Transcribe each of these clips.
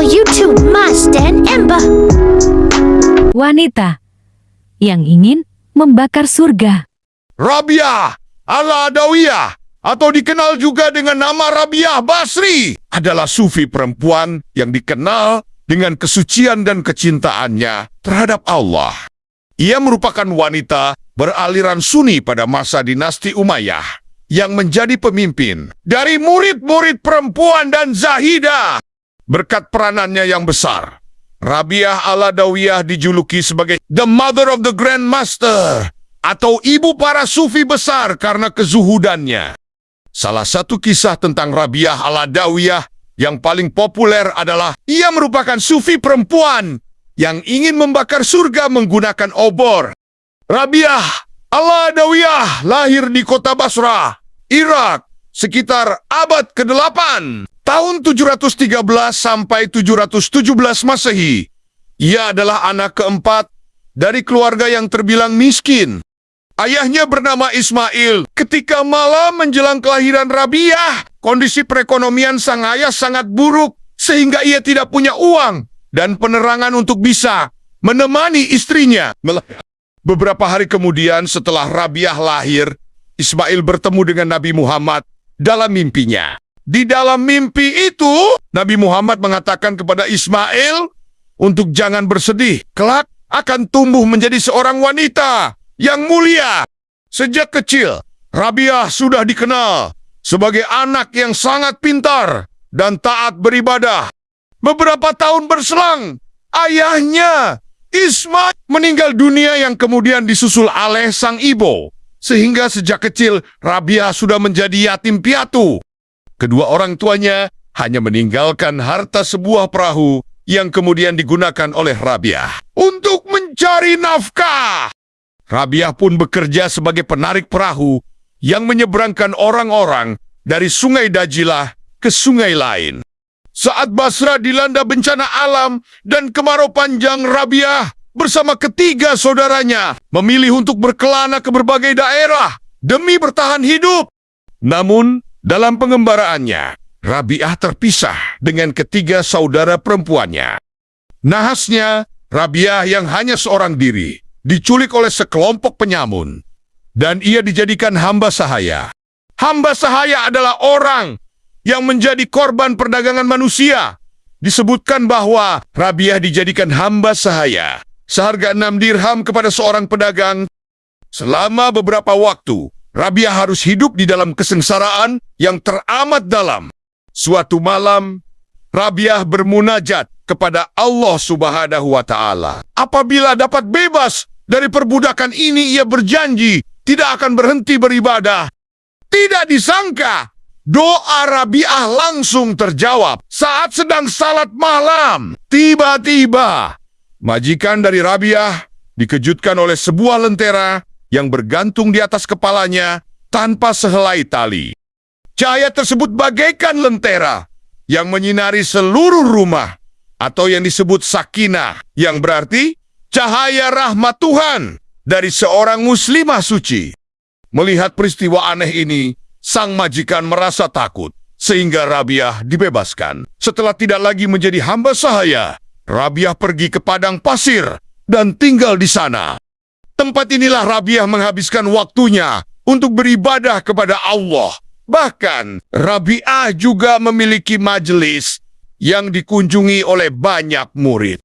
channel YouTube Mas dan Ember. Wanita yang ingin membakar surga. Rabiah al-Adawiyah, atau dikenal juga dengan nama Rabiah Basri, adalah sufi perempuan yang dikenal dengan kesucian dan kecintaannya terhadap Allah. Ia merupakan wanita beraliran Sunni pada masa dinasti Umayyah yang menjadi pemimpin dari murid-murid perempuan dan Zahidah. Berkat peranannya yang besar, Rabiah al-Adawiyah dijuluki sebagai The Mother of the Grand Master, atau ibu para sufi besar karena kezuhudannya. Salah satu kisah tentang Rabiah al-Adawiyah yang paling populer adalah ia merupakan sufi perempuan yang ingin membakar surga menggunakan obor. Rabiah al-Adawiyah lahir di kota Basrah, Irak, sekitar abad ke-8, tahun 713 sampai 717 Masehi. Ia adalah anak keempat dari keluarga yang terbilang miskin. Ayahnya bernama Ismail. Ketika malam menjelang kelahiran Rabiah, kondisi perekonomian sang ayah sangat buruk sehingga ia tidak punya uang dan penerangan untuk bisa menemani istrinya. Beberapa hari kemudian setelah Rabiah lahir, Ismail bertemu dengan Nabi Muhammad dalam mimpinya. Di dalam mimpi itu, Nabi Muhammad mengatakan kepada Ismail untuk jangan bersedih, kelak akan tumbuh menjadi seorang wanita yang mulia. Sejak kecil, Rabiah sudah dikenal sebagai anak yang sangat pintar dan taat beribadah. Beberapa tahun berselang, ayahnya Ismail meninggal dunia yang kemudian disusul oleh sang ibu. Sehingga sejak kecil, Rabiah sudah menjadi yatim piatu. Kedua orang tuanya hanya meninggalkan harta sebuah perahu yang kemudian digunakan oleh Rabiah untuk mencari nafkah. Rabiah pun bekerja sebagai penarik perahu yang menyeberangkan orang-orang dari sungai Dajilah ke sungai lain. Saat Basra dilanda bencana alam dan kemarau panjang, Rabiah bersama ketiga saudaranya memilih untuk berkelana ke berbagai daerah demi bertahan hidup. Namun, dalam pengembaraannya, Rabiah terpisah dengan ketiga saudara perempuannya. Nahasnya, Rabiah yang hanya seorang diri diculik oleh sekelompok penyamun, dan ia dijadikan hamba sahaya. Hamba sahaya adalah orang yang menjadi korban perdagangan manusia. Disebutkan bahwa Rabiah dijadikan hamba sahaya seharga 6 dirham kepada seorang pedagang. Selama beberapa waktu, Rabiah harus hidup di dalam kesengsaraan yang teramat dalam. Suatu malam, Rabiah bermunajat kepada Allah Subhanahu wa Ta'ala. Apabila dapat bebas dari perbudakan ini, ia berjanji tidak akan berhenti beribadah. Tidak disangka, doa Rabiah langsung terjawab saat sedang salat malam. Tiba-tiba, majikan dari Rabiah dikejutkan oleh sebuah lentera yang bergantung di atas kepalanya tanpa sehelai tali. Cahaya tersebut bagaikan lentera yang menyinari seluruh rumah, atau yang disebut sakinah, yang berarti cahaya rahmat Tuhan dari seorang muslimah suci. Melihat peristiwa aneh ini, sang majikan merasa takut, sehingga Rabiah dibebaskan. Setelah tidak lagi menjadi hamba sahaya, Rabiah pergi ke padang pasir dan tinggal di sana. Tempat inilah Rabiah menghabiskan waktunya untuk beribadah kepada Allah. Bahkan, Rabiah juga memiliki majelis yang dikunjungi oleh banyak murid.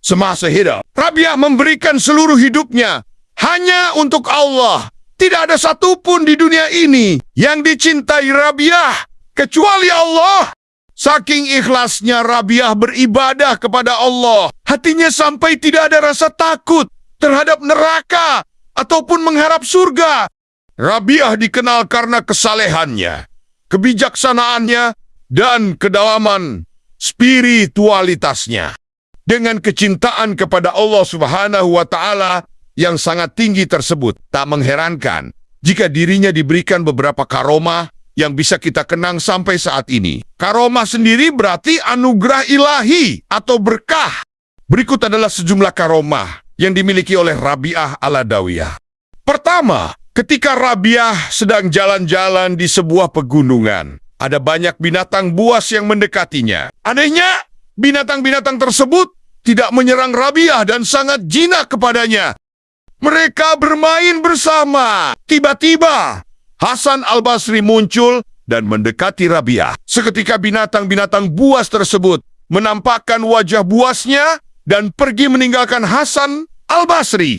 Semasa hidup, Rabiah memberikan seluruh hidupnya hanya untuk Allah. Tidak ada satupun di dunia ini yang dicintai Rabiah kecuali Allah. Saking ikhlasnya Rabiah beribadah kepada Allah, hatinya sampai tidak ada rasa takut terhadap neraka ataupun mengharap surga. Rabiah dikenal karena kesalehannya, kebijaksanaannya, dan kedalaman spiritualitasnya. Dengan kecintaan kepada Allah Subhanahu wa Ta'ala yang sangat tinggi tersebut, tak mengherankan jika dirinya diberikan beberapa karomah yang bisa kita kenang sampai saat ini. Karomah sendiri berarti anugerah ilahi atau berkah. Berikut adalah sejumlah karomah yang dimiliki oleh Rabiah al-Adawiyah. Pertama, ketika Rabiah sedang jalan-jalan di sebuah pegunungan, ada banyak binatang buas yang mendekatinya. Anehnya, binatang-binatang tersebut tidak menyerang Rabiah dan sangat jinak kepadanya. Mereka bermain bersama. Tiba-tiba, Hasan Al-Basri muncul dan mendekati Rabiah. Seketika binatang-binatang buas tersebut menampakkan wajah buasnya dan pergi meninggalkan Hasan Al-Basri.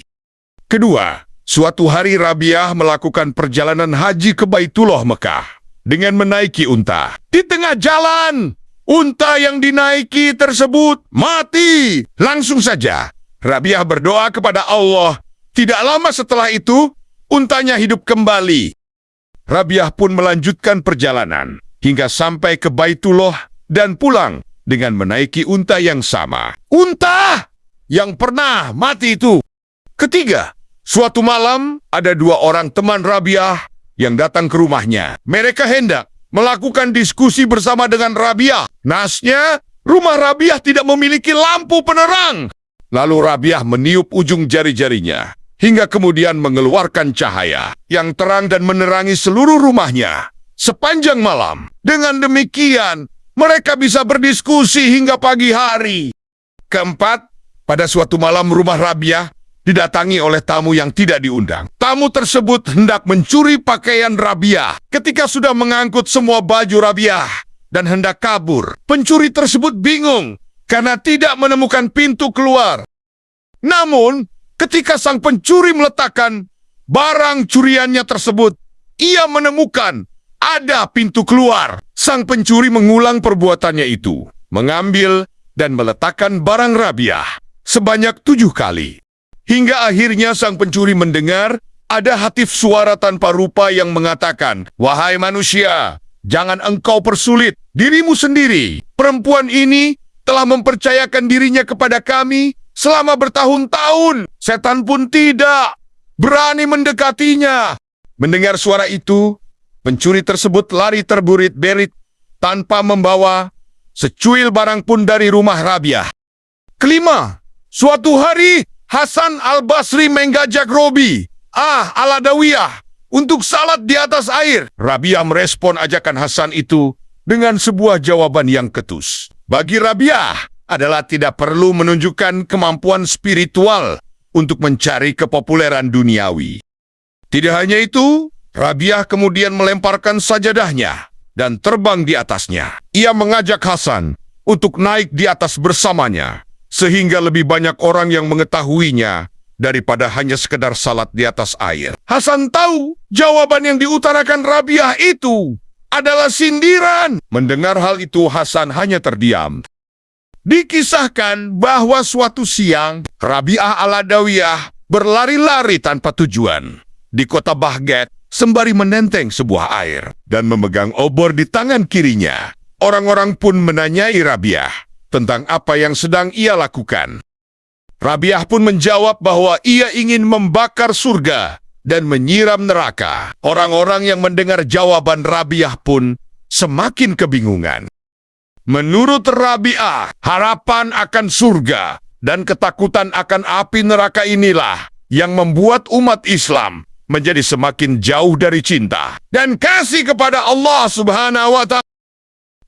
Kedua, suatu hari Rabiah melakukan perjalanan haji ke Baitullah Mekah dengan menaiki unta. Di tengah jalan, unta yang dinaiki tersebut mati. Langsung saja, Rabiah berdoa kepada Allah. Tidak lama setelah itu, untanya hidup kembali. Rabiah pun melanjutkan perjalanan hingga sampai ke Baitullah dan pulang dengan menaiki unta yang sama. Unta yang pernah mati itu. Ketiga, suatu malam ada dua orang teman Rabiah yang datang ke rumahnya. Mereka hendak melakukan diskusi bersama dengan Rabiah. Nasnya, rumah Rabiah tidak memiliki lampu penerang. Lalu Rabiah meniup ujung jari-jarinya hingga kemudian mengeluarkan cahaya yang terang dan menerangi seluruh rumahnya sepanjang malam. Dengan demikian, mereka bisa berdiskusi hingga pagi hari. Keempat, pada suatu malam rumah Rabiah didatangi oleh tamu yang tidak diundang. Tamu tersebut hendak mencuri pakaian Rabiah. Ketika sudah mengangkut semua baju Rabiah dan hendak kabur, pencuri tersebut bingung karena tidak menemukan pintu keluar. Namun, ketika sang pencuri meletakkan barang curiannya tersebut, ia menemukan ada pintu keluar. Sang pencuri mengulang perbuatannya itu, mengambil dan meletakkan barang Rabiah sebanyak 7 kali. Hingga akhirnya sang pencuri mendengar ada hatif suara tanpa rupa yang mengatakan, "Wahai manusia, jangan engkau persulit dirimu sendiri. Perempuan ini telah mempercayakan dirinya kepada kami selama bertahun-tahun. Setan pun tidak berani mendekatinya." Mendengar suara itu, pencuri tersebut lari terburit-berit tanpa membawa secuil barang pun dari rumah Rabiah. Kelima, suatu hari Hasan Al-Basri menggajak Robi Al-Adawiyah untuk salat di atas air. Rabiah merespon ajakan Hasan itu dengan sebuah jawaban yang ketus. Bagi Rabiah adalah tidak perlu menunjukkan kemampuan spiritual untuk mencari kepopuleran duniawi. Tidak hanya itu, Rabiah kemudian melemparkan sajadahnya dan terbang di atasnya. Ia mengajak Hasan untuk naik di atas bersamanya, sehingga lebih banyak orang yang mengetahuinya daripada hanya sekedar salat di atas air. Hasan tahu jawaban yang diutarakan Rabiah itu adalah sindiran. Mendengar hal itu, Hasan hanya terdiam. Dikisahkan bahwa suatu siang, Rabiah Al-Adawiyah berlari-lari tanpa tujuan di kota Baghdad sembari menenteng sebuah air dan memegang obor di tangan kirinya. Orang-orang pun menanyai Rabiah tentang apa yang sedang ia lakukan. Rabiah pun menjawab bahwa ia ingin membakar surga dan menyiram neraka. Orang-orang yang mendengar jawaban Rabiah pun semakin kebingungan. Menurut Rabiah, harapan akan surga dan ketakutan akan api neraka inilah yang membuat umat Islam menjadi semakin jauh dari cinta dan kasih kepada Allah Subhanahu wa Ta'ala.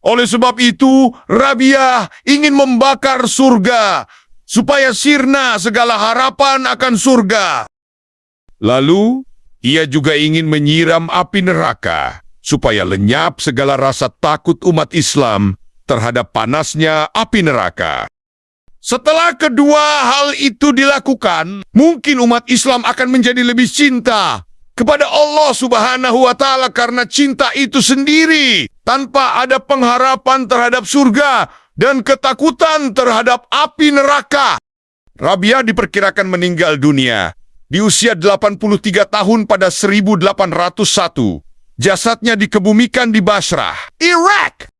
Oleh sebab itu, Rabiah ingin membakar surga supaya sirna segala harapan akan surga. Lalu, ia juga ingin menyiram api neraka supaya lenyap segala rasa takut umat Islam terhadap panasnya api neraka. Setelah kedua hal itu dilakukan, mungkin umat Islam akan menjadi lebih cinta kepada Allah Subhanahu wa Ta'ala karena cinta itu sendiri, tanpa ada pengharapan terhadap surga dan ketakutan terhadap api neraka. Rabiah diperkirakan meninggal dunia di usia 83 tahun pada 1801. Jasadnya dikebumikan di Basrah, Irak.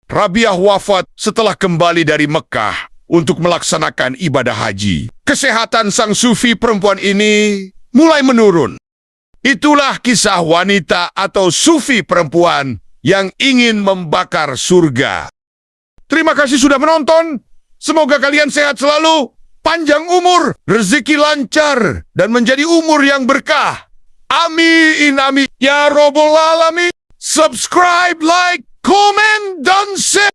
Rabiah wafat setelah kembali dari Mekah untuk melaksanakan ibadah haji. Kesehatan sang sufi perempuan ini mulai menurun. Itulah kisah wanita atau sufi perempuan yang ingin membakar surga. Terima kasih sudah menonton. Semoga kalian sehat selalu, panjang umur, rezeki lancar, dan menjadi umur yang berkah. Amin, amin. Ya Rabbal Alamin. Subscribe, like, comment, dan share.